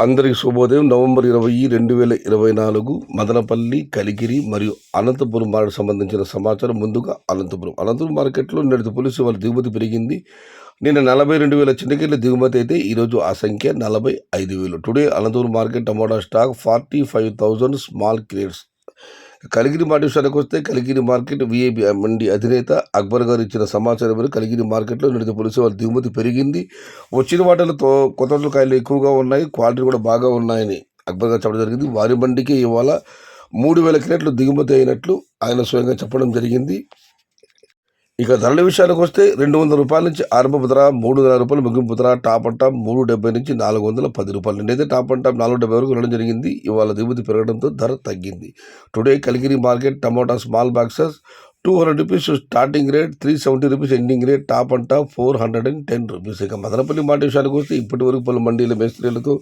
అందరికి శుభోదయం. నవంబర్ 20, 2024 మదనపల్లి, కలిగిరి మరియు అనంతపురం మార్కెట్ సంబంధించిన సమాచారం. ముందుగా అనంతపురం మార్కెట్లో నేడు పోలీసు వాళ్ళ దిగుమతి పెరిగింది. నిన్న 42,000 చిన్నకెళ్ళ దిగుమతి అయితే ఈరోజు ఆ సంఖ్య 45,000. Today Anantapur market tomato stock 45,000 small crates. Kaligiri market విషయానికి వస్తే కలిగిరి మార్కెట్ విఐపి మండి అధినేత అక్బర్ గారు ఇచ్చిన సమాచారం మేరకు కలిగిరి మార్కెట్లో నిడిత పోలీసు వాళ్ళ దిగుమతి పెరిగింది. వచ్చిన వాటిలో కొత్త కాయలు ఎక్కువగా ఉన్నాయి, క్వాలిటీ కూడా బాగా ఉన్నాయని అక్బర్ గారు చెప్పడం జరిగింది. వారి మండికి ఇవాళ 3,000 క్రేట్లు దిగుమతి అయినట్లు ఆయన స్వయంగా చెప్పడం జరిగింది. ఇక ధరల విషయానికి వస్తే 200 రూపాయల నుంచి ఆరంభపు ధర, 300 రూపాయలు ముగింపు ధర. టాప్ అండ్ టాప్ 370 నుంచి 410 రూపాయలు. నిన్నైతే టాప్ అండ్ టాప్ 470 వరకు వెళ్ళడం జరిగింది. ఇవాళ దిగుమతి పెరగడంతో ధర తగ్గింది. Today Kaligiri market tomato small boxes 200 rupees starting rate, 370 rupees ending rate. Top and top 410 rupees. ఇక మదనపల్లి మార్కెట్ విషయానికి వస్తే ఇప్పటి వరకు పలు మండీల మేస్త్రీలతో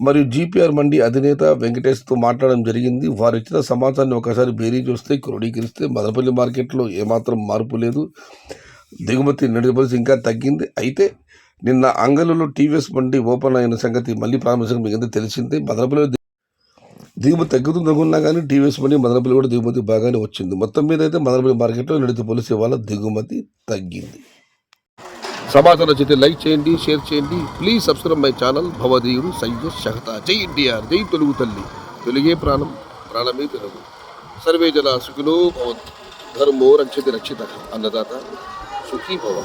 మరియు జీపీఆర్ మండి అధినేత వెంకటేష్తో మాట్లాడడం జరిగింది. వారు ఇచ్చిన సమాచారాన్ని ఒకసారి బేరీ చూస్తే క్రోడీకరిస్తే మదనపల్లి మార్కెట్లో ఏమాత్రం మార్పు లేదు. దిగుమతి నిడిపోసి ఇంకా తగ్గింది. అయితే నిన్న అంగళ్ళలో టీవీఎస్ మండి ఓపెన్ అయిన సంగతి మళ్ళీ ప్రారంభించడం మీకు ఎంత తెలిసిందే. మదనపల్లి దిగుమతి తగ్గుతుంది అనుకున్నా కానీ టీవీఎస్ మండి మదనపల్లి కూడా దిగుమతి బాగానే వచ్చింది. మొత్తం మీద అయితే మదనపల్లి మార్కెట్లో నిడితే పోలీసు వాళ్ళ దిగుమతి తగ్గింది. సమాచారం నచ్చితే లైక్ చేయండి, షేర్ చేయండి. Please subscribe my channel. భవదీయుడు సయ్యద్ షహతా. జై ఎన్టీఆర్, జై తెలుగు తల్లి. తెలుగే ప్రాణం, ప్రాణమే తెలుగు. సర్వే జన సుఖినో భవంతు. ధర్మో రక్షతి రక్షిత. అన్నదాత సుఖీ భవ.